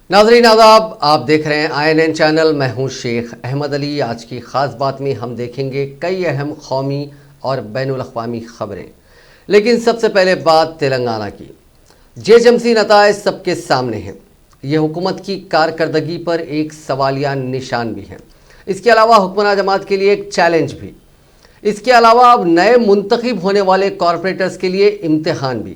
नाज़रीन आदाब, आप देख रहे हैं INN चैनल। मैं हूं शेख अहमद अली। आज की ख़ास बात में हम देखेंगे कई अहम कौमी और बैनुल अक़वामी ख़बरें, लेकिन सबसे पहले बात तेलंगाना की। जेएचएमसी नताइज सबके सामने हैं। ये हुकूमत की कारकर्दगी पर एक सवालिया निशान भी है। इसके अलावा हुक्मरान जमात के लिए एक चैलेंज भी। इसके अलावा अब नए मुंतखब होने वाले कॉरपोरेटर्स के लिए इम्तिहान भी।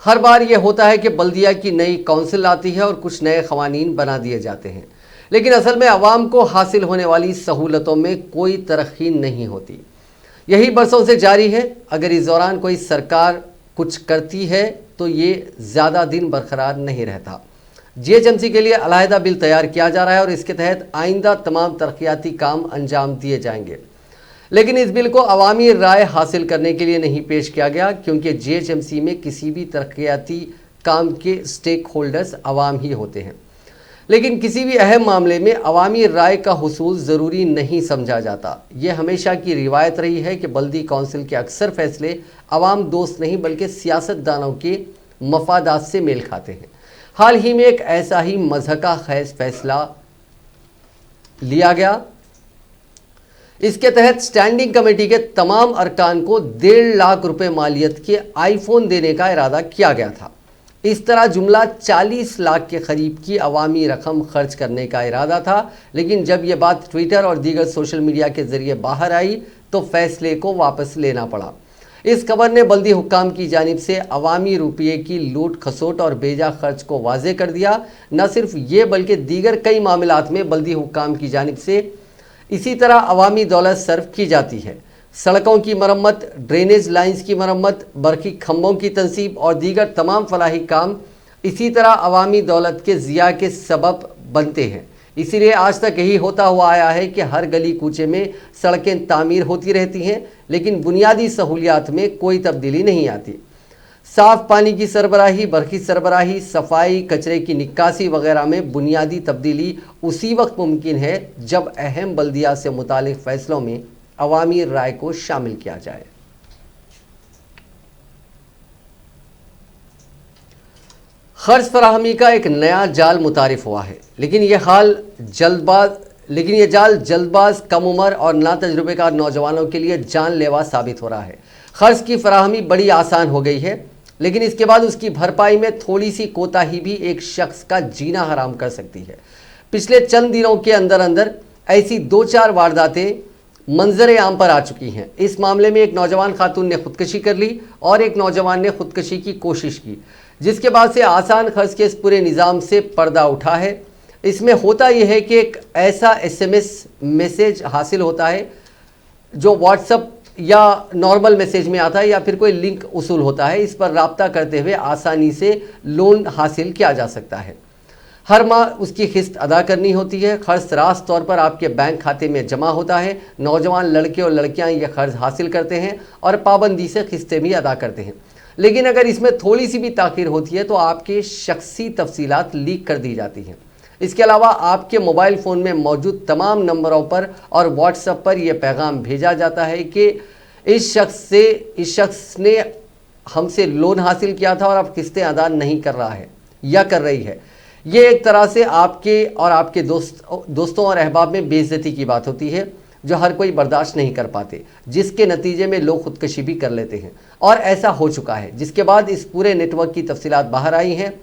हर बार ये होता है कि बल्दिया की नई काउंसिल आती है और कुछ नए क़वानीन बना दिए जाते हैं, लेकिन असल में आवाम को हासिल होने वाली सहूलतों में कोई तरक्की नहीं होती। यही बरसों से जारी है। अगर इस दौरान कोई सरकार कुछ करती है तो ये ज़्यादा दिन बरकरार नहीं रहता। जेएचएमसी के लिए अलहदा बिल तैयार किया जा रहा है और इसके तहत आइंदा तमाम तरक्याती काम अंजाम दिए जाएंगे, लेकिन इस बिल को अवामी राय हासिल करने के लिए नहीं पेश किया गया, क्योंकि जेएचएमसी में किसी भी तरक्याती काम के स्टेक होल्डर्स अवाम ही होते हैं। लेकिन किसी भी अहम मामले में अवामी राय का हुसूल ज़रूरी नहीं समझा जाता। ये हमेशा की रिवायत रही है कि बल्दी काउंसिल के अक्सर फैसले अवाम दोस्त नहीं बल्कि सियासतदानों के मफादात से मेल खाते हैं। हाल ही में एक ऐसा ही मज़हका खैज फैसला लिया गया। इसके तहत स्टैंडिंग कमेटी के तमाम अरकान को 1.5 लाख रुपए मालियत के आईफोन देने का इरादा किया गया था। इस तरह जुमला 40 लाख के करीब की अवामी रकम खर्च करने का इरादा था, लेकिन जब यह बात ट्विटर और दीगर सोशल मीडिया के जरिए बाहर आई तो फैसले को वापस लेना पड़ा। इस खबर ने बल्दी हुक्काम की जानिब से अवामी रुपये की लूट खसोट और बेजा खर्च को वाजे कर दिया। न सिर्फ ये बल्कि दीगर कई मामलात में बल्दी हुक्काम की जानिब से इसी तरह अवामी दौलत सर्व की जाती है। सड़कों की मरम्मत, ड्रेनेज लाइंस की मरम्मत, बरकी खंभों की तंसीब और दीगर तमाम फलाही काम इसी तरह अवामी दौलत के ज़िया के सबब बनते हैं। इसीलिए आज तक यही होता हुआ आया है कि हर गली कूचे में सड़कें तामीर होती रहती हैं, लेकिन बुनियादी सहूलियात में कोई तब्दीली नहीं आती। साफ़ पानी की सरबराही, बरकी सरबराही, सफाई, कचरे की निकासी वगैरह में बुनियादी तब्दीली उसी वक्त मुमकिन है जब अहम बल्दिया से मुतालिक फ़ैसलों में अवामी राय को शामिल किया जाए। खर्च फराहमी का एक नया जाल मुतारिफ हुआ है, लेकिन यह जाल जल्दबाज, कम उम्र और ना तजुर्बेकार नौजवानों के लिए जानलेवा साबित हो रहा है। खर्च की फराहमी बड़ी आसान हो गई है, लेकिन इसके बाद उसकी भरपाई में थोड़ी सी कोताही भी एक शख्स का जीना हराम कर सकती है। पिछले चंद दिनों के अंदर अंदर ऐसी 2-4 वारदातें मंजर आम पर आ चुकी हैं। इस मामले में एक नौजवान खातून ने खुदकशी कर ली और एक नौजवान ने खुदकशी की कोशिश की, जिसके बाद से आसान खर्च के इस पूरे निज़ाम से पर्दा उठा है। इसमें होता यह है कि एक ऐसा SMS मैसेज हासिल होता है जो व्हाट्सएप या नॉर्मल मैसेज में आता है, या फिर कोई लिंक उसूल होता है। इस पर राब्ता करते हुए आसानी से लोन हासिल किया जा सकता है। हर माह उसकी किस्त अदा करनी होती है। खर्च रास्त तौर पर आपके बैंक खाते में जमा होता है। नौजवान लड़के और लड़कियां ये कर्ज हासिल करते हैं और पाबंदी से किस्तें भी अदा करते हैं, लेकिन अगर इसमें थोड़ी सी भी ताख़ीर होती है तो आपके शख्सी तफसीलात लीक कर दी जाती हैं। इसके अलावा आपके मोबाइल फ़ोन में मौजूद तमाम नंबरों पर और व्हाट्सएप पर यह पैगाम भेजा जाता है कि इस शख्स ने हमसे लोन हासिल किया था और अब किस्तें अदा नहीं कर रहा है या कर रही है। ये एक तरह से आपके और आपके दोस्तों और अहबाब में बेइज्जती की बात होती है, जो हर कोई बर्दाश्त नहीं कर पाते, जिसके नतीजे में लोग खुदकशी भी कर लेते हैं। और ऐसा हो चुका है, जिसके बाद इस पूरे नेटवर्क की तफसीलात बाहर आई हैं।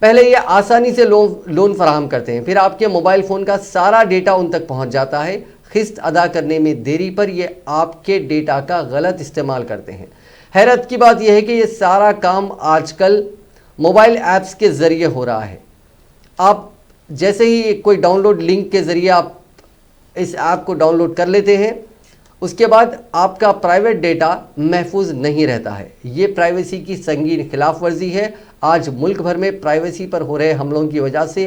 पहले ये आसानी से लोन फराहम करते हैं, फिर आपके मोबाइल फ़ोन का सारा डेटा उन तक पहुंच जाता है। किस्त अदा करने में देरी पर ये आपके डेटा का गलत इस्तेमाल करते हैं। हैरत की बात यह है कि ये सारा काम आजकल मोबाइल ऐप्स के ज़रिए हो रहा है। आप जैसे ही कोई डाउनलोड लिंक के ज़रिए आप इस ऐप को डाउनलोड कर लेते हैं, उसके बाद आपका प्राइवेट डेटा महफूज नहीं रहता है। ये प्राइवेसी की संगीन खिलाफ वर्जी है। आज मुल्क भर में प्राइवेसी पर हो रहे हमलों की वजह से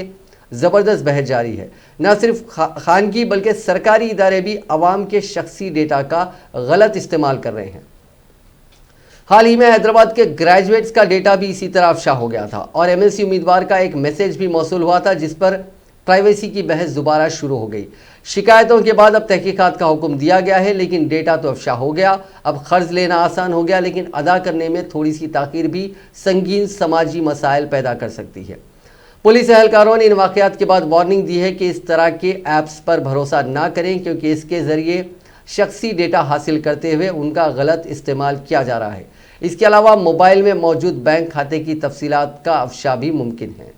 ज़बरदस्त बहस जारी है। न सिर्फ खानगी बल्कि सरकारी इदारे भी आवाम के शख्सी डेटा का गलत इस्तेमाल कर रहे हैं। हाल ही में हैदराबाद के ग्रेजुएट्स का डेटा भी इसी तरह अफशा हो गया था और MLC उम्मीदवार का एक मैसेज भी मौसूल हुआ था, जिस पर प्राइवेसी की बहस दोबारा शुरू हो गई। शिकायतों के बाद अब तहकीकात का हुक्म दिया गया है, लेकिन डेटा तो अफशा हो गया। अब कर्ज लेना आसान हो गया, लेकिन अदा करने में थोड़ी सी ताख़ीर भी संगीन समाजी मसाइल पैदा कर सकती है। पुलिस एहलकारों ने इन वाकयात के बाद वार्निंग दी है कि इस तरह के ऐप्स पर भरोसा ना करें, क्योंकि इसके जरिए शख्सी डेटा हासिल करते हुए उनका गलत इस्तेमाल किया जा रहा है। इसके अलावा मोबाइल में मौजूद बैंक खाते की तफसीलात का अफशा भी मुमकिन है।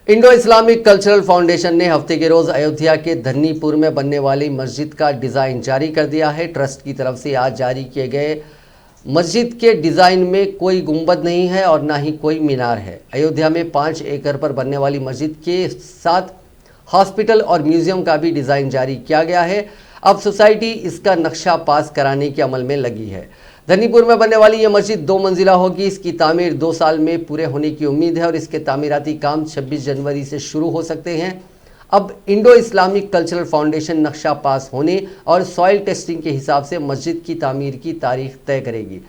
इंडो इस्लामिक कल्चरल फाउंडेशन ने हफ्ते के रोज अयोध्या के धन्नीपुर में बनने वाली मस्जिद का डिज़ाइन जारी कर दिया है। ट्रस्ट की तरफ से आज जारी किए गए मस्जिद के डिज़ाइन में कोई गुंबद नहीं है और ना ही कोई मीनार है। अयोध्या में 5 एकड़ पर बनने वाली मस्जिद के साथ हॉस्पिटल और म्यूजियम का भी डिज़ाइन जारी किया गया है। अब सोसाइटी इसका नक्शा पास कराने के अमल में लगी है। धन्नीपुर में बनने वाली ये मस्जिद 2 मंजिला होगी। इसकी तामीर 2 साल में पूरे होने की उम्मीद है और इसके तामीराती काम 26 जनवरी से शुरू हो सकते हैं। अब इंडो इस्लामिक कल्चरल फाउंडेशन नक्शा पास होने और सॉइल टेस्टिंग के हिसाब से मस्जिद की तामीर की तारीख तय करेगी।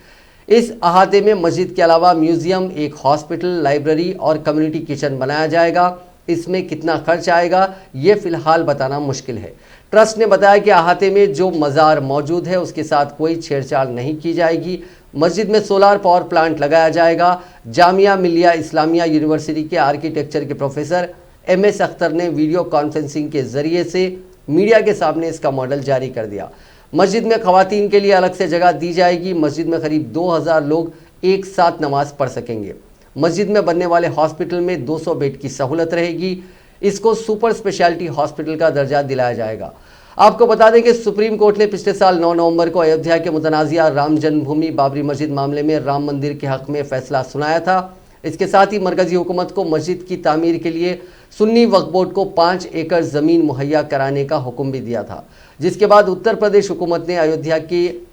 इस अहाते में मस्जिद के अलावा म्यूजियम, एक हॉस्पिटल, लाइब्रेरी और कम्युनिटी किचन बनाया जाएगा। इसमें कितना खर्च आएगा ये फिलहाल बताना मुश्किल है। ट्रस्ट ने बताया कि अहाते में जो मज़ार मौजूद है उसके साथ कोई छेड़छाड़ नहीं की जाएगी। मस्जिद में सोलार पावर प्लांट लगाया जाएगा। जामिया मिलिया इस्लामिया यूनिवर्सिटी के आर्किटेक्चर के प्रोफेसर MS अख्तर ने वीडियो कॉन्फ्रेंसिंग के जरिए से मीडिया के सामने इसका मॉडल जारी कर दिया। मस्जिद में खवातीन के लिए अलग से जगह दी जाएगी। मस्जिद में करीब 2000 लोग एक साथ नमाज पढ़ सकेंगे। मस्जिद में बनने वाले हॉस्पिटल में 200 बेड की सहूलत रहेगी। इसको सुपर स्पेशलिटी हॉस्पिटल का दर्जा दिलाया जाएगा। आपको बता दें कि सुप्रीम कोर्ट ने पिछले साल 9 नवंबर को अयोध्या के मुतनाज़िया राम जन्मभूमि बाबरी मस्जिद मामले में राम मंदिर के हक में फैसला सुनाया था। इसके साथ ही मरकजी हुकूमत को मस्जिद की तामीर के लिए सुन्नी वक्फ बोर्ड को 5 एकड़ ज़मीन मुहैया कराने का हुक्म भी दिया था, जिसके बाद उत्तर प्रदेश हुकूमत ने अयोध्या की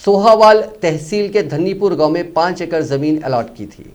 सोहावाल तहसील के धन्नीपुर गांव में 5 एकड़ ज़मीन अलॉट की थी।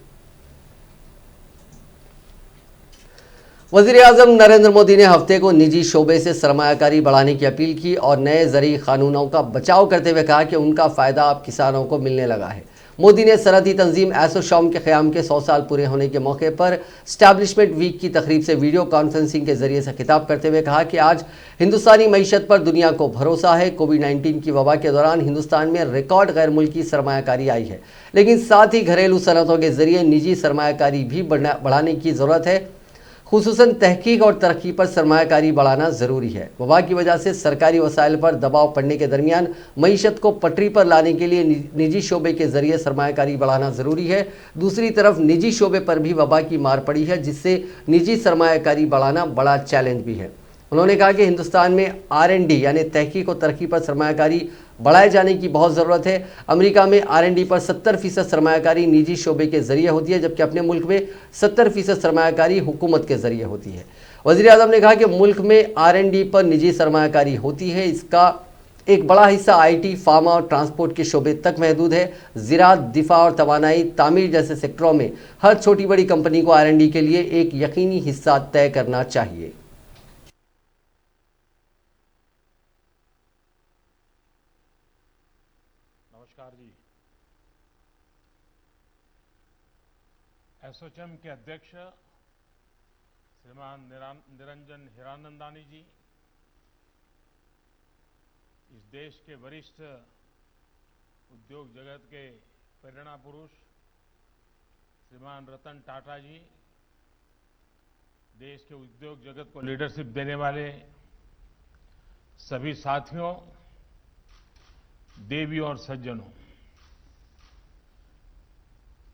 वज़ीर-ए-आज़म नरेंद्र मोदी ने हफ्ते को निजी शोबे से सरमायाकारी बढ़ाने की अपील की और नए ज़रूरी कानूनों का बचाव करते हुए कहा कि उनका फ़ायदा अब किसानों को मिलने लगा है। मोदी ने सनअती तंजीम एसोचैम के क़याम के 100 साल पूरे होने के मौके पर स्टैब्लिशमेंट वीक की तकरीब से वीडियो कॉन्फ्रेंसिंग के जरिए से खिताब करते हुए कहा कि आज हिंदुस्तानी मईशत पर दुनिया को भरोसा है। कोविड-19 की वबा के दौरान हिंदुस्तान में रिकॉर्ड गैर मुल्की सरमायाकारी आई है, लेकिन साथ ही घरेलू सनअतों के जरिए निजी सरमायाकारी भी बढ़ाने की ज़रूरत है। खुसूसन तहकीक और तरक्की पर सरमायाकारी बढ़ाना ज़रूरी है। वबा की वजह से सरकारी वसाइल पर दबाव पड़ने के दरमियान मईशत को पटरी पर लाने के लिए निजी शोबे के ज़रिए सरमायाकारी बढ़ाना ज़रूरी है। दूसरी तरफ निजी शोबे पर भी वबा की मार पड़ी है, जिससे निजी सरमायाकारी बढ़ाना बड़ा चैलेंज भी है। उन्होंने कहा कि हिंदुस्तान में R&D यानी तहकीक और तरक्की पर सरमायाकारी बढ़ाए जाने की बहुत ज़रूरत है। अमेरिका में R&D पर 70% सरमायाकारी निजी शोबे के ज़रिए होती है, जबकि अपने मुल्क में 70% सरमायाकारी हुकूमत के ज़रिए होती है। वज़ीर-ए-आज़म ने कहा कि मुल्क में R&D पर निजी सरमायाकारी होती है। इसका एक बड़ा हिस्सा IT, फार्मा और ट्रांसपोर्ट के शोबे तक महदूद है। ज़राअत, दिफा और तवानाई, तामीर जैसे सेक्टरों में हर छोटी बड़ी कंपनी को R&D के लिए एक यकीनी हिस्सा तय करना चाहिए। नमस्कार जी। एसोचैम के अध्यक्ष श्रीमान निरंजन हीरानंदानी जी, इस देश के वरिष्ठ उद्योग जगत के प्रेरणा पुरुष श्रीमान रतन टाटा जी, देश के उद्योग जगत को लीडरशिप देने वाले सभी साथियों, देवी और सज्जनों,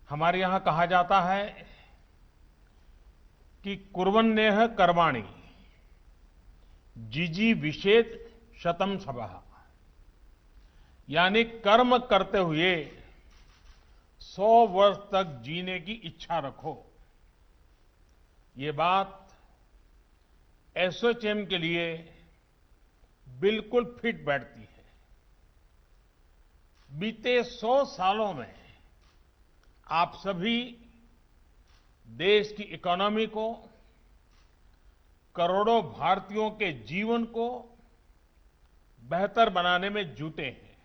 हमारे यहां कहा जाता है कि कुर्वन्नेह कर्माणि जिजी विषेद शतम सबः, यानी कर्म करते हुए 100 वर्ष तक जीने की इच्छा रखो। ये बात एसोचैम के लिए बिल्कुल फिट बैठती है। बीते 100 सालों में आप सभी देश की इकोनॉमी को, करोड़ों भारतीयों के जीवन को बेहतर बनाने में जुटे हैं।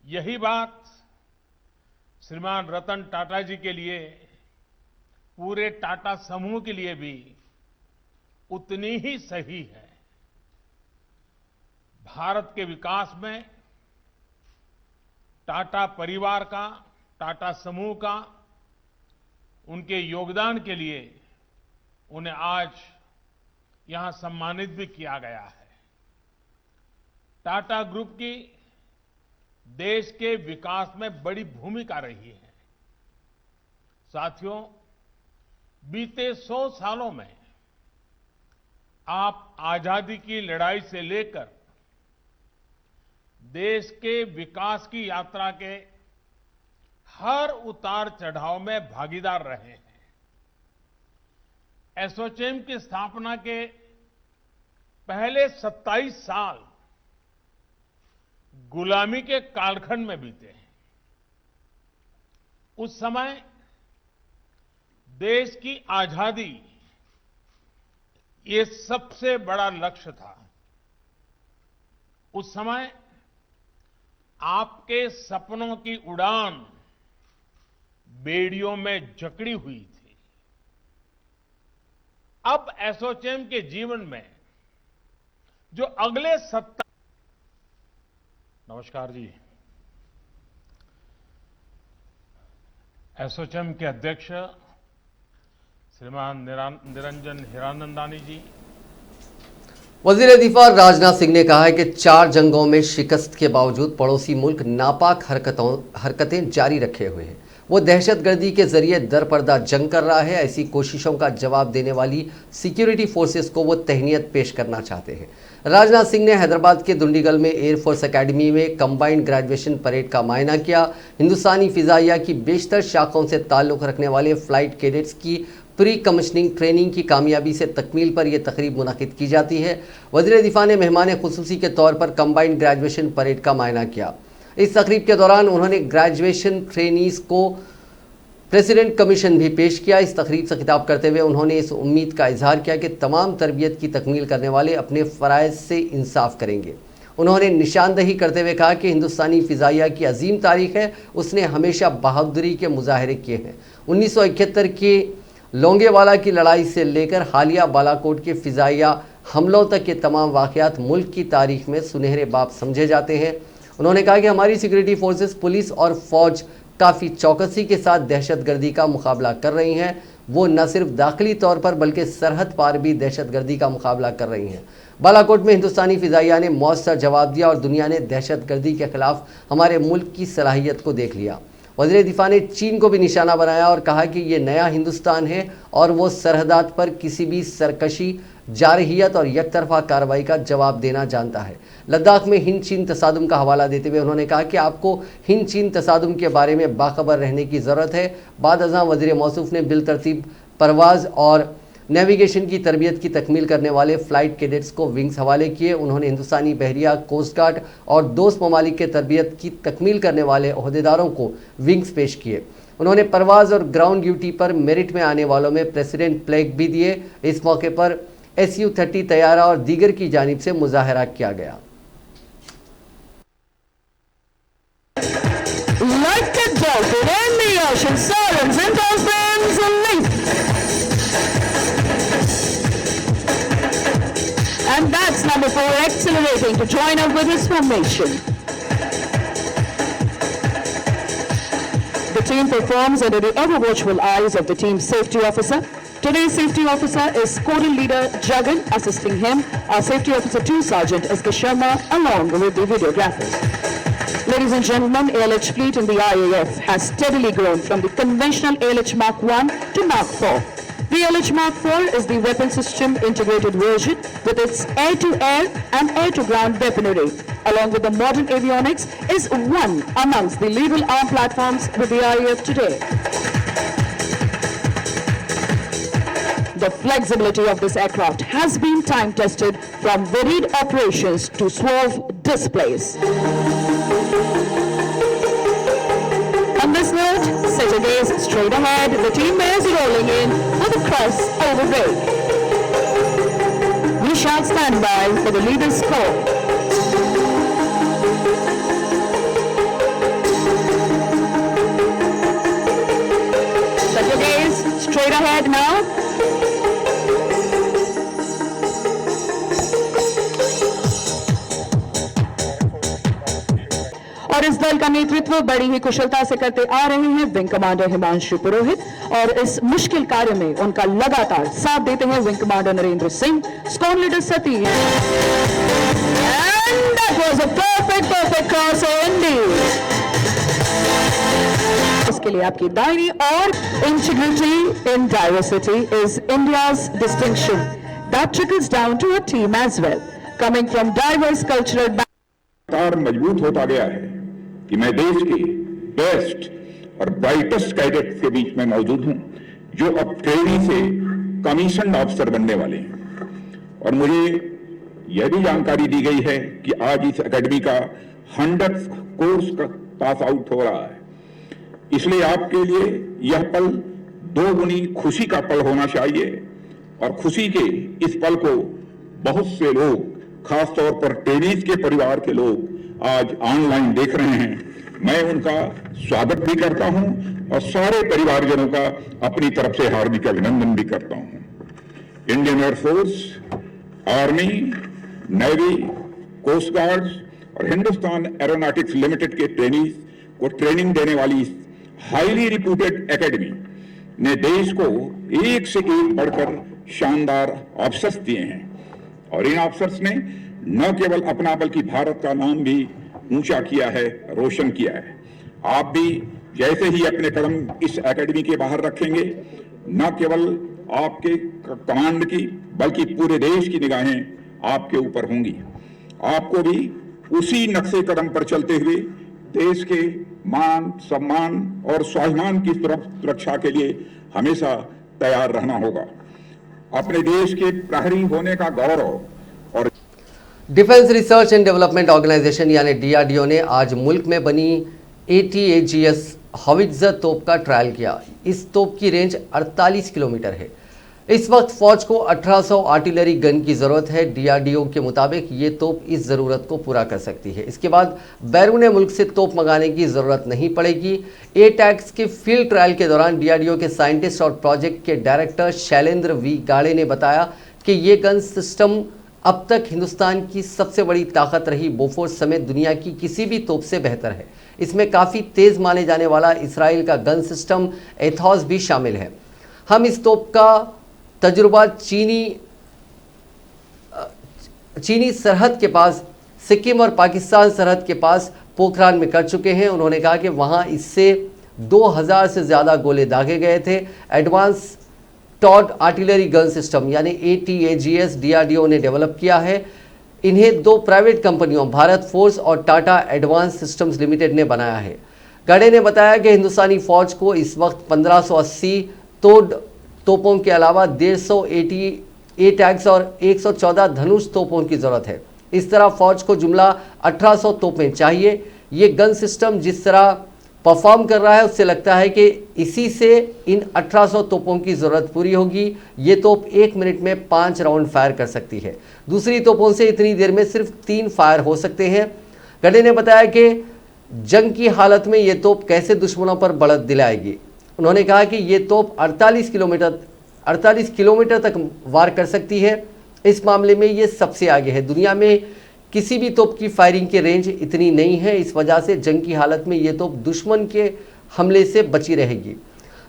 यही बात श्रीमान रतन टाटा जी के लिए, पूरे टाटा समूह के लिए भी उतनी ही सही है। भारत के विकास में टाटा परिवार का, टाटा समूह का उनके योगदान के लिए उन्हें आज यहां सम्मानित भी किया गया है। टाटा ग्रुप की देश के विकास में बड़ी भूमिका रही है। साथियों, बीते 100 सालों में आप आजादी की लड़ाई से लेकर देश के विकास की यात्रा के हर उतार चढ़ाव में भागीदार रहे हैं। एसोचैम की स्थापना के पहले 27 साल गुलामी के कालखंड में बीते हैं। उस समय देश की आजादी ये सबसे बड़ा लक्ष्य था। उस समय आपके सपनों की उड़ान बेड़ियों में जकड़ी हुई थी। अब एसोचैम के जीवन में जो अगले नमस्कार जी, एसोचैम के अध्यक्ष श्रीमान निरंजन हीरानंदानी जी। वजीर दिफा राजनाथ सिंह ने कहा है कि 4 जंगों में शिकस्त के बावजूद पड़ोसी मुल्क नापाक हरकतें जारी रखे हुए हैं। वो दहशतगर्दी के जरिए दरपर्दा जंग कर रहा है। ऐसी कोशिशों का जवाब देने वाली सिक्योरिटी फोर्सेस को वो तहनीत पेश करना चाहते हैं। राजनाथ सिंह ने हैदराबाद के दुंडीगल में एयरफोर्स एकेडमी में कंबाइंड ग्रेजुएशन परेड का मुआयना किया। हिंदुस्तानी फिजाइया की बेशतर शाखाओं से ताल्लुक़ रखने वाले फ्लाइट कैडेट्स की प्री कमिश्निंग ट्रेनिंग की कामयाबी से तकमील पर यह तकरीब मुनाकिद की जाती है। वज़ीर दिफा ने मेहमान खुसूसी के तौर पर कंबाइंड ग्रेजुएशन परेड का मुआयना किया। इस तकरीब के दौरान उन्होंने ग्रेजुएशन ट्रेनीज को प्रेसिडेंट कमीशन भी पेश किया। इस तकरीब से खिताब करते हुए उन्होंने इस उम्मीद का इजहार किया कि तमाम तरबियत की तकमील करने वाले अपने फ़राइज़ से इंसाफ करेंगे। उन्होंने निशानदही करते हुए कहा कि हिंदुस्तानी फ़िज़ाइया की अजीम तारीख़ है। उसने हमेशा बहादुरी के मुजाहरे किए हैं। 1971 के लोंगेवाला की लड़ाई से लेकर हालिया बालाकोट के फ़िज़ाइया हमलों तक के तमाम वाक़यात मुल्क की तारीख़ में सुनहरे बाब समझे जाते हैं। उन्होंने कहा कि हमारी सिक्योरिटी फोर्सेस, पुलिस और फ़ौज काफ़ी चौकसी के साथ दहशतगर्दी का मुकाबला कर रही हैं। वो न सिर्फ दाखिली तौर पर बल्कि सरहद पार भी दहशतगर्दी का मुकाबला कर रही हैं। बालाकोट में हिंदुस्तानी फ़िज़ाइया ने मौसर जवाब दिया और दुनिया ने दहशतगर्दी के ख़िलाफ़ हमारे मुल्क की सलाहियत को देख लिया। वज़ीर दिफा ने चीन को भी निशाना बनाया और कहा कि ये नया हिंदुस्तान है और वो सरहदात पर किसी भी सरकशी, जारहियत और यकतरफा कार्रवाई का जवाब देना जानता है। लद्दाख में हिंद चीन तसादुम का हवाला देते हुए उन्होंने कहा कि आपको हिंद चीन तसादुम के बारे में बाखबर रहने की ज़रूरत है। बाद अज़ां वज़ीर मौसूफ ने बिलतरतीब परवाज़ और नेविगेशन की तरबियत की तकमील करने वाले फ़्लाइट कैडेट्स को विंग्स हवाले किए। उन्होंने हिंदुस्तानी बहरिया, कोस्ट गार्ड और दोस्त ममालिक के तरबियत की तकमील करने वाले ओहदेदारों को विंग्स पेश किए। उन्होंने परवाज़ और ग्राउंड ड्यूटी पर मेरिट में आने वालों में प्रेसिडेंट प्लेग भी दिए। इस मौके पर SU-30 तैयारा और दीगर की जानिब से मुजाहरा किया गया। Like a dolphin in the ocean, sirens and dolphins leap. And that's number 4 accelerating to join up with his formation. The team performs under the ever watchful eyes of the team's safety officer. Today's safety officer is squadron leader Jagan. Assisting him, our safety officer 2 Sergeant S.K. Sharma, along with the videographers. Ladies and gentlemen, ALH fleet in the IAF has steadily grown from the conventional ALH Mark 1 to Mark 4. The ALH Mark 4 is the weapon system integrated version with its air-to-air and air-to-ground weaponry. Along with the modern avionics, is one amongst the legal arm platforms with the IAF today. The flexibility of this aircraft has been time-tested from varied operations to swerve displays. On this note, set a gaze straight ahead. The team is rolling in with a crossover break. We shall stand by for the leader's score. Set your gaze straight ahead now. और इस दल का जिनका नेतृत्व बड़ी ही कुशलता से करते आ रहे हैं विंग कमांडर हिमांशु पुरोहित, और इस मुश्किल कार्य में उनका लगातार साथ देते हैं wing commander Narendra Singh, squad leader Satish. And that was a perfect cross indeed. इसके लिए आपकी डायरी और integrity in diversity is India's distinction that trickles down to a team as well, coming from diverse cultural लगातार मजबूत होता गया है कि मैं देश के बेस्ट और ब्राइटेस्ट कैडेट्स के बीच में मौजूद हूं, जो अब ट्रेनी से कमीशन ऑफिसर बनने वाले हैं। और मुझे यह भी जानकारी दी गई है कि आज इस एकेडमी का 100th कोर्स पास आउट हो रहा है। इसलिए आपके लिए यह पल दोगुनी खुशी का पल होना चाहिए, और खुशी के इस पल को बहुत से लोग, खासतौर पर ट्रेनीज के परिवार के लोग आज ऑनलाइन देख रहे हैं। मैं उनका स्वागत भी करता हूं और सारे परिवारजनों का अपनी तरफ से हार्दिक अभिनंदन भी करता हूं। Indian air force, army, navy, coast guard और हिंदुस्तान एरोनॉटिक्स लिमिटेड के ट्रेनीज को ट्रेनिंग देने वाली हाईली रिप्यूटेड एकेडमी ने देश को एक से एक बढ़कर शानदार ऑफिसर्स दिए हैं, और इन ऑफिसर्स ने न केवल अपना बल्कि भारत का नाम भी ऊंचा किया है, रोशन किया है। आप भी जैसे ही अपने कदम इस एकेडमी के बाहर रखेंगे, न केवल आपके कमांड की बल्कि पूरे देश की निगाहें आपके ऊपर होंगी। आपको भी उसी नक्शे कदम पर चलते हुए देश के मान, सम्मान और स्वाभिमान की सुरक्षा के लिए हमेशा तैयार रहना होगा। अपने देश के प्रहरी होने का गौरव। और defence research and development organisation यानी DRDO ने आज मुल्क में बनी ATAGS हावित्जर तोप का ट्रायल किया। इस तोप की रेंज 48 किलोमीटर है। इस वक्त फौज को 1800 आर्टिलरी गन की ज़रूरत है। DRDO के मुताबिक ये तोप इस ज़रूरत को पूरा कर सकती है। इसके बाद बैरून मुल्क से तोप मंगाने की ज़रूरत नहीं पड़ेगी। ATAGS के फील्ड ट्रायल के दौरान DRDO के साइंटिस्ट और प्रोजेक्ट के डायरेक्टर शैलेंद्र V गाड़े ने बताया कि ये गन सिस्टम अब तक हिंदुस्तान की सबसे बड़ी ताकत रही बोफोर्स समेत दुनिया की किसी भी तोप से बेहतर है। इसमें काफ़ी तेज़ माने जाने वाला इसराइल का गन सिस्टम एथॉस भी शामिल है। हम इस तोप का तजुर्बा चीनी सरहद के पास, सिक्किम और पाकिस्तान सरहद के पास पोखरान में कर चुके हैं। उन्होंने कहा कि वहां इससे 2000 से ज़्यादा गोले दागे गए थे। Advance towed artillery gun system यानी ATAGS DRDO ने डेवलप किया है। इन्हें 2 प्राइवेट कंपनियों भारत फोर्स और टाटा एडवांस सिस्टम्स लिमिटेड ने बनाया है। गड़े ने बताया कि हिंदुस्तानी फौज को इस वक्त 1580 तोपों के अलावा 150 ATAGS और 114 धनुष तोपों की ज़रूरत है। इस तरह फौज को जुमला 1800 तोपें चाहिए। ये गन सिस्टम जिस तरह परफॉर्म कर रहा है उससे लगता है कि इसी से इन 1800 तोपों की ज़रूरत पूरी होगी। ये तोप 1 मिनट में 5 राउंड फायर कर सकती है। दूसरी तोपों से इतनी देर में सिर्फ 3 फायर हो सकते हैं। गड़े ने बताया कि जंग की हालत में ये तोप कैसे दुश्मनों पर बढ़त दिलाएगी। उन्होंने कहा कि ये तोप 48 किलोमीटर तक वार कर सकती है। इस मामले में ये सबसे आगे है। दुनिया में किसी भी तोप की फायरिंग की रेंज इतनी नहीं है। इस वजह से जंग की हालत में ये तोप दुश्मन के हमले से बची रहेगी।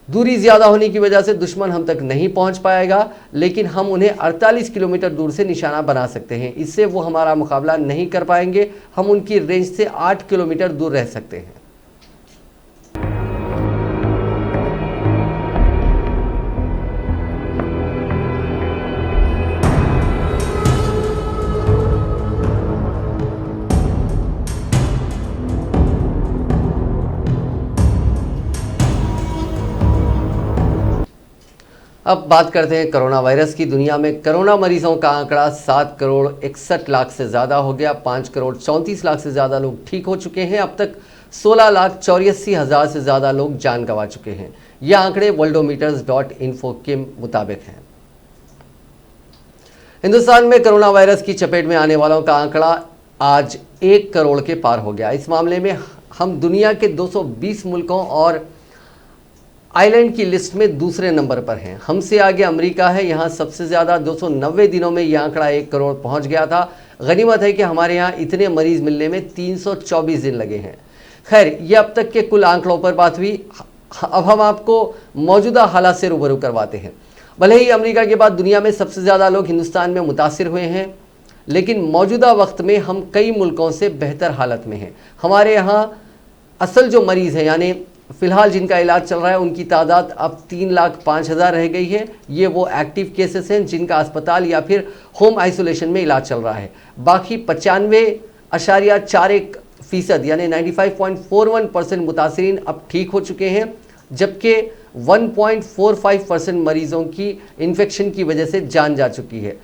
दूरी ज़्यादा होने की वजह से दुश्मन हम तक नहीं पहुंच पाएगा, लेकिन हम उन्हें 48 किलोमीटर दूर से निशाना बना सकते हैं। इससे वो हमारा मुकाबला नहीं कर पाएंगे। हम उनकी रेंज से 8 किलोमीटर दूर रह सकते हैं। अब बात करते हैं कोरोना वायरस की। दुनिया में कोरोना मरीजों का आंकड़ा 7 करोड़ 61 लाख से ज़्यादा हो गया। 5 करोड़ 34 लाख से ज़्यादा लोग ठीक हो चुके हैं। अब तक 16 लाख 84 हज़ार से ज़्यादा लोग जान गंवा चुके हैं। ये आंकड़े worldometers.info के मुताबिक हैं। हिंदुस्तान में कोरोना वायरस की चपेट में आने वालों का आंकड़ा आज 1 करोड़ के पार हो गया। इस मामले में हम दुनिया के 220 मुल्कों और आइलैंड की लिस्ट में दूसरे नंबर पर हैं। हमसे आगे अमेरिका है। यहाँ सबसे ज़्यादा 290 दिनों में यह आंकड़ा 1 करोड़ पहुँच गया था। गनीमत है कि हमारे यहाँ इतने मरीज़ मिलने में 324 दिन लगे हैं। खैर, ये अब तक के कुल आंकड़ों पर बात हुई। अब हम आपको मौजूदा हालात से रूबरू करवाते हैं। भले ही अमेरिका के बाद दुनिया में सबसे ज़्यादा लोग हिंदुस्तान में मुतासिर हुए हैं, लेकिन मौजूदा वक्त में हम कई मुल्कों से बेहतर हालत में हैं। हमारे यहाँ असल जो मरीज़ हैं, यानी फ़िलहाल जिनका इलाज चल रहा है, उनकी तादाद अब 3,05,000 रह गई है। ये वो एक्टिव केसेस हैं जिनका अस्पताल या फिर होम आइसोलेशन में इलाज चल रहा है। बाकी 95.41% यानी 95.41% मुतासरीन अब ठीक हो चुके हैं, जबकि 1.45% मरीजों की इन्फेक्शन की वजह से जान जा चुकी है।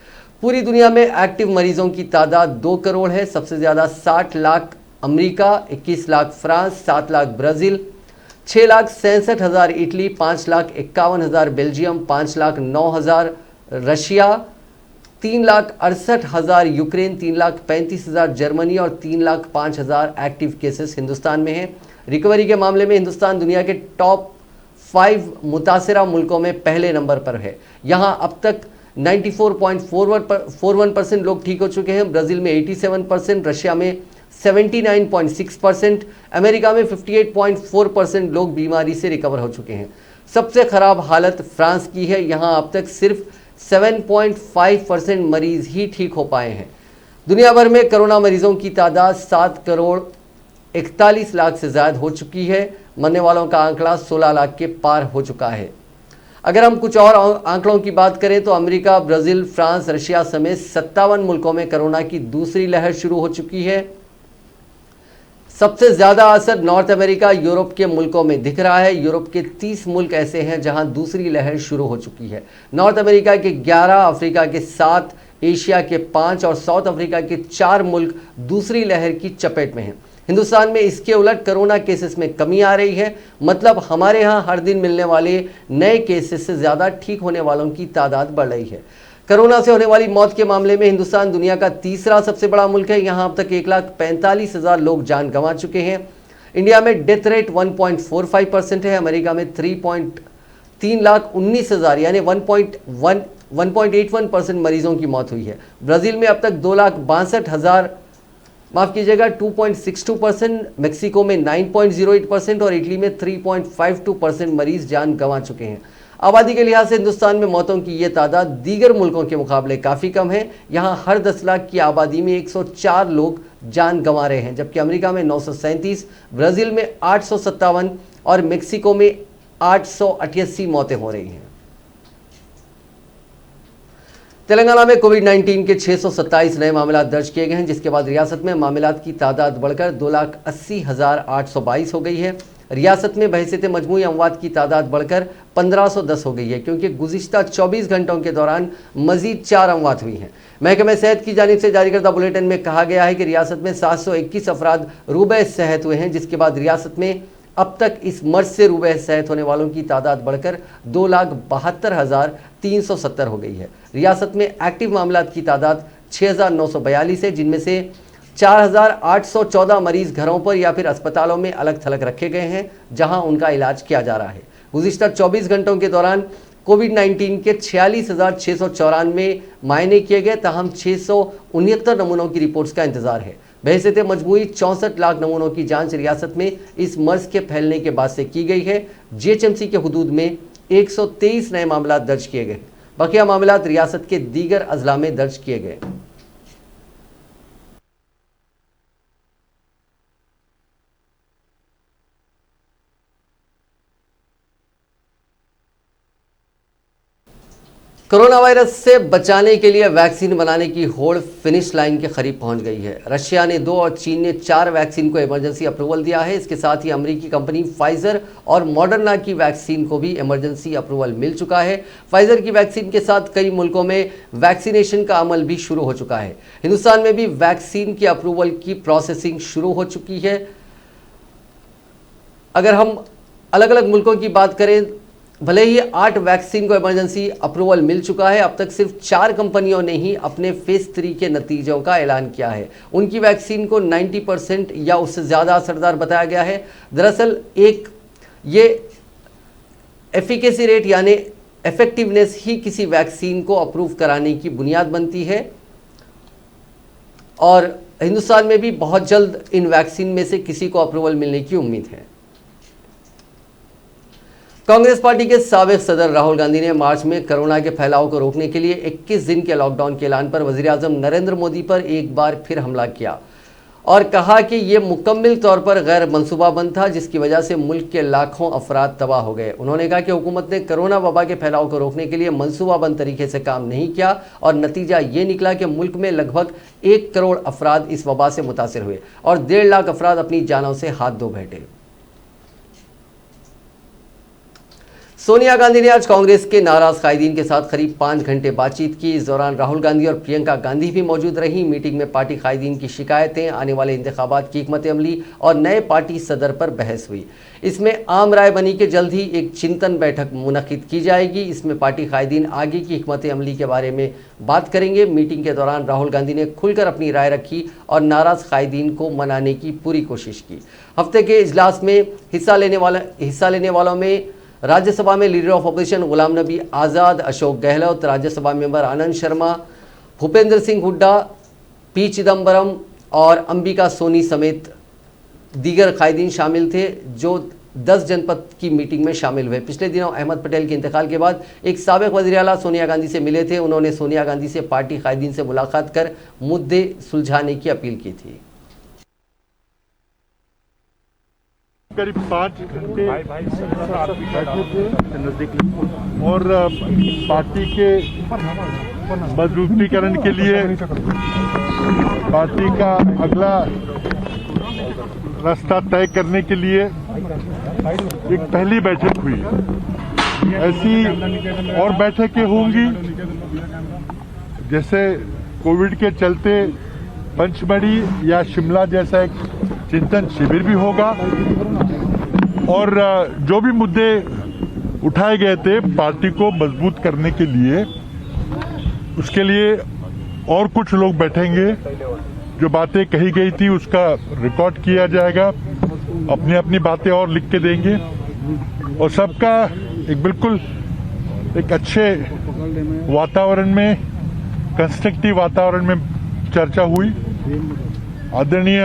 पूरी दुनिया में एक्टिव मरीजों की तादाद 2 करोड़ है। सबसे ज़्यादा 60 lakh America, 21 lakh France, 7 lakh Brazil, 6,67,000 Italy, 5,51,000 Belgium, 5,09,000 Russia, 3,68,000 Ukraine, 3,35,000 Germany और 3,05,000 एक्टिव केसेस हिंदुस्तान में हैं। रिकवरी के मामले में हिंदुस्तान दुनिया के टॉप 5 मुतासिरा मुल्कों में पहले नंबर पर है। यहाँ अब तक 94.41% लोग ठीक हो चुके हैं। ब्राज़ील में 87%, रशिया में 79.6%, अमेरिका में 58.4% लोग बीमारी से रिकवर हो चुके हैं। सबसे ख़राब हालत फ्रांस की है। यहाँ अब तक सिर्फ 7.5% मरीज़ ही ठीक हो पाए हैं। दुनिया भर में कोरोना मरीजों की तादाद 7,41 लाख से ज़्यादा हो चुकी है। मरने वालों का आंकड़ा 16 लाख के पार हो चुका है। अगर हम कुछ और आंकड़ों की बात करें तो अमेरिका, ब्राज़ील, फ्रांस, रशिया समेत 57 मुल्कों में कोरोना की दूसरी लहर शुरू हो चुकी है। सबसे ज़्यादा असर नॉर्थ अमेरिका, यूरोप के मुल्कों में दिख रहा है। यूरोप के 30 मुल्क ऐसे हैं जहां दूसरी लहर शुरू हो चुकी है। नॉर्थ अमेरिका के 11, अफ्रीका के 7, एशिया के 5 और साउथ अफ्रीका के 4 मुल्क दूसरी लहर की चपेट में हैं। हिंदुस्तान में इसके उलट कोरोना केसेस में कमी आ रही है। मतलब हमारे यहाँ हर दिन मिलने वाले नए केसेस से ज़्यादा ठीक होने वालों की तादाद बढ़ रही है। कोरोना से होने वाली मौत के मामले में हिंदुस्तान दुनिया का तीसरा सबसे बड़ा मुल्क है। यहाँ अब तक 1,45,000 लोग जान गंवा चुके हैं। इंडिया में डेथ रेट 1.45% है। अमेरिका में 3,19,000 यानी 1.81% मरीजों की मौत हुई है। ब्राज़ील में अब तक 2,62,000 2.62%, मेक्सिको में 9.08% और इटली में 3.52% मरीज जान गंवा चुके हैं। आबादी के लिहाज से हिंदुस्तान में मौतों की ये तादाद दीगर मुल्कों के मुकाबले काफ़ी कम है। यहाँ हर 10 लाख की आबादी में 104 लोग जान गंवा रहे हैं, जबकि अमेरिका में 937, ब्राज़ील में 857 और मेक्सिको में 888 मौतें हो रही हैं। तेलंगाना में कोविड-19 के 627 नए मामला दर्ज किए गए हैं, जिसके बाद रियासत में मामलात की तादाद बढ़कर 2,80,822 हो गई है। रियासत में बहसीत मजमूई अमवात की तादाद बढ़कर 1,510 हो गई है, क्योंकि गुज़िश्ता 24 घंटों के दौरान मजीद 4 अमवात हुई हैं। महकमे सेहत की जानिब से जारी करदा बुलेटिन में कहा गया है कि रियासत में 721 अफराद रूबे सेहत हुए हैं, जिसके बाद रियासत में अब तक इस मर्ज से रूबे सेहत होने वालों की तादाद बढ़कर 2,72,370 हो गई है। रियासत में एक्टिव मामलात की तादाद 6,942 है, जिनमें से 4,814 मरीज घरों पर या फिर अस्पतालों में अलग थलग रखे गए हैं, जहां उनका इलाज किया जा रहा है। गुज़िश्ता 24 घंटों के दौरान कोविड-19 के 46,694 मायने किए गए, तहम 669 नमूनों की रिपोर्ट्स का इंतजार है। बहसीत मजमूई 64 लाख नमूनों की जांच रियासत में इस मर्ज के फैलने के बाद से की गई है। जीएचएमसी के हुदूद में 123 नए मामला दर्ज किए गए। बकिया मामला रियासत के दीगर अजला में दर्ज किए गए। कोरोना वायरस से बचाने के लिए वैक्सीन बनाने की होड़ फिनिश लाइन के करीब पहुंच गई है। रशिया ने 2 और चीन ने 4 वैक्सीन को इमरजेंसी अप्रूवल दिया है। इसके साथ ही अमेरिकी कंपनी फाइजर और मॉडर्ना की वैक्सीन को भी इमरजेंसी अप्रूवल मिल चुका है। फाइजर की वैक्सीन के साथ कई मुल्कों में वैक्सीनेशन का अमल भी शुरू हो चुका है। हिंदुस्तान में भी वैक्सीन की अप्रूवल की प्रोसेसिंग शुरू हो चुकी है। अगर हम अलग अलग मुल्कों की बात करें, भले ही 8 वैक्सीन को इमरजेंसी अप्रूवल मिल चुका है, अब तक सिर्फ 4 कंपनियों ने ही अपने फेज 3 के नतीजों का ऐलान किया है। उनकी वैक्सीन को 90% या उससे ज़्यादा असरदार बताया गया है। दरअसल ये एफिकेसी रेट यानी इफेक्टिवनेस ही किसी वैक्सीन को अप्रूव कराने की बुनियाद बनती है। और हिंदुस्तान में भी बहुत जल्द इन वैक्सीन में से किसी को अप्रूवल मिलने की उम्मीद है। कांग्रेस पार्टी के साबिक सदर राहुल गांधी ने मार्च में कोरोना के फैलाव को रोकने के लिए 21 दिन के लॉकडाउन के ऐलान पर वजीर-ए-आज़म नरेंद्र मोदी पर एक बार फिर हमला किया और कहा कि यह मुकम्मल तौर पर गैर मंसूबाबंद था, जिसकी वजह से मुल्क के लाखों अफराद तबाह हो गए। उन्होंने कहा कि हुकूमत ने कोरोना वबा के फैलाव को रोकने के लिए मंसूबाबंद तरीके से काम नहीं किया और नतीजा ये निकला कि मुल्क में लगभग 1 करोड़ अफराद इस वबा से मुतासिर हुए और 1.5 लाख अफराद अपनी जानों से हाथ धो बैठे। सोनिया गांधी ने आज कांग्रेस के नाराज कायदीन के साथ करीब 5 घंटे बातचीत की। इस दौरान राहुल गांधी और प्रियंका गांधी भी मौजूद रहीं। मीटिंग में पार्टी कायदीन की शिकायतें, आने वाले इंतखाबात की हिकमत अमली और नए पार्टी सदर पर बहस हुई। इसमें आम राय बनी कि जल्द ही एक चिंतन बैठक मुनक्किद की जाएगी। इसमें पार्टी कायदीन आगे की हिकमत अमली के बारे में बात करेंगे। मीटिंग के दौरान राहुल गांधी ने खुलकर अपनी राय रखी और नाराज कायदीन को मनाने की पूरी कोशिश की। हफ्ते के इजलास में हिस्सा लेने वालों में राज्यसभा में leader of opposition Ghulam Nabi Azad, Ashok Gehlot, Rajya Sabha member Anand Sharma, Bhupendra Singh Hooda, P Chidambaram और अंबिका सोनी समेत दीगर कायदीन शामिल थे, जो 10 जनपद की मीटिंग में शामिल हुए। पिछले दिनों अहमद पटेल के इंतकाल के बाद एक साबिक वज़ीर आला सोनिया गांधी से मिले थे। उन्होंने सोनिया गांधी से पार्टी कायदीन से मुलाकात कर मुद्दे सुलझाने की अपील की थी। करीब 5 घंटे बैठे थे और पार्टी के मजबूतीकरण के लिए पार्टी का अगला रास्ता तय करने के लिए एक पहली बैठक हुई। ऐसी और बैठकें होंगी, जैसे कोविड के चलते पंचमढ़ी या शिमला जैसा एक चिंतन शिविर भी होगा और जो भी मुद्दे उठाए गए थे पार्टी को मजबूत करने के लिए, उसके लिए और कुछ लोग बैठेंगे। जो बातें कही गई थी उसका रिकॉर्ड किया जाएगा, अपनी अपनी बातें और लिख के देंगे और सबका एक बिल्कुल एक अच्छे वातावरण में, कंस्ट्रक्टिव वातावरण में चर्चा हुई। आदरणीय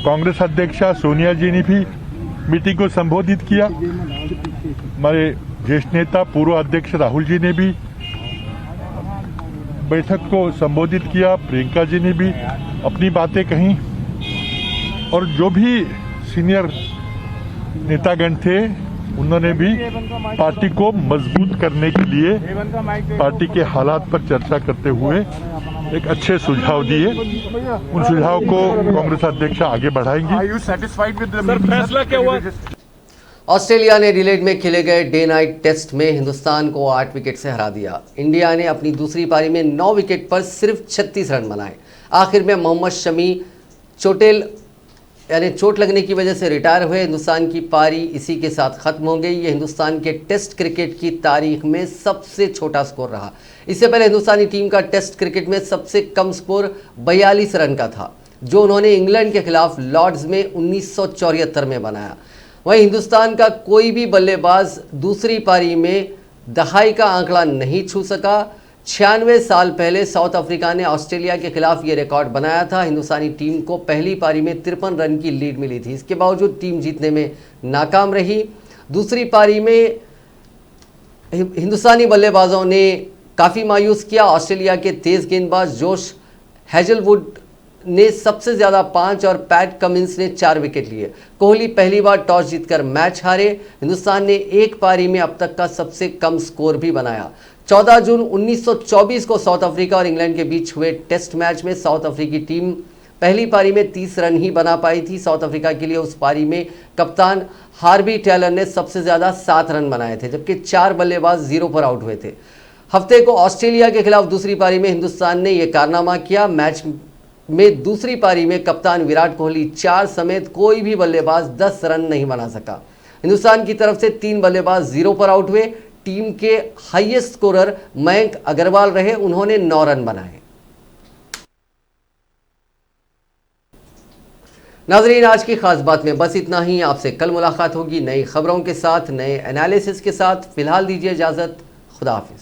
कांग्रेस अध्यक्षा सोनिया जी ने भी मीटिंग को संबोधित किया। हमारे ज्येष्ठ नेता पूर्व अध्यक्ष राहुल जी ने भी बैठक को संबोधित किया। प्रियंका जी ने भी अपनी बातें कहीं और जो भी सीनियर नेतागण थे उन्होंने भी पार्टी को मजबूत करने के लिए पार्टी के हालात पर चर्चा करते हुए एक अच्छे सुझाव दिए। उन सुझाव को कांग्रेस अध्यक्ष आगे बढ़ाएंगी। Are you satisfied with the फैसला क्या हुआ? ऑस्ट्रेलिया ने एडिलेड में खेले गए डे नाइट टेस्ट में हिंदुस्तान को 8 विकेट से हरा दिया। इंडिया ने अपनी दूसरी पारी में 9 विकेट पर सिर्फ 36 रन बनाए। आखिर में मोहम्मद शमी चोट लगने की वजह से रिटायर हुए। हिंदुस्तान की पारी इसी के साथ खत्म हो गई। ये हिंदुस्तान के टेस्ट क्रिकेट की तारीख में सबसे छोटा स्कोर रहा। इससे पहले हिंदुस्तानी टीम का टेस्ट क्रिकेट में सबसे कम स्कोर 42 रन का था, जो उन्होंने इंग्लैंड के खिलाफ लॉर्ड्स में 1974 में बनाया। वहीं हिंदुस्तान का कोई भी बल्लेबाज दूसरी पारी में दहाई का आंकड़ा नहीं छू सका। 96 साल पहले साउथ अफ्रीका ने ऑस्ट्रेलिया के खिलाफ ये रिकॉर्ड बनाया था। हिंदुस्तानी टीम को पहली पारी में 53 रन की लीड मिली थी। इसके बावजूद टीम जीतने में नाकाम रही। दूसरी पारी में हिंदुस्तानी बल्लेबाजों ने काफ़ी मायूस किया। ऑस्ट्रेलिया के तेज़ गेंदबाज जोश हेजलवुड ने सबसे ज़्यादा 5 और पैट कमिंस ने 4 विकेट लिए। कोहली पहली बार टॉस जीतकर मैच हारे। हिंदुस्तान ने एक पारी में अब तक का सबसे कम स्कोर भी बनाया। 14 जून 1924 को साउथ अफ्रीका और इंग्लैंड के बीच हुए टेस्ट मैच में साउथ अफ्रीकी टीम पहली पारी में 30 रन ही बना पाई थी। साउथ अफ्रीका के लिए उस पारी में कप्तान हार्वी टेलर ने सबसे ज़्यादा 7 रन बनाए थे, जबकि 4 बल्लेबाज 0 पर आउट हुए थे। हफ्ते को ऑस्ट्रेलिया के खिलाफ दूसरी पारी में हिंदुस्तान ने यह कारनामा किया। मैच में दूसरी पारी में कप्तान विराट कोहली 4 समेत कोई भी बल्लेबाज 10 रन नहीं बना सका। हिंदुस्तान की तरफ से 3 बल्लेबाज 0 पर आउट हुए। टीम के हाईएस्ट स्कोरर मयंक अग्रवाल रहे, उन्होंने 9 रन बनाए। नाजरीन, आज की खास बात में बस इतना ही। आपसे कल मुलाकात होगी नई खबरों के साथ, नए एनालिसिस के साथ। फिलहाल दीजिए इजाजत। खुदा हाफिज।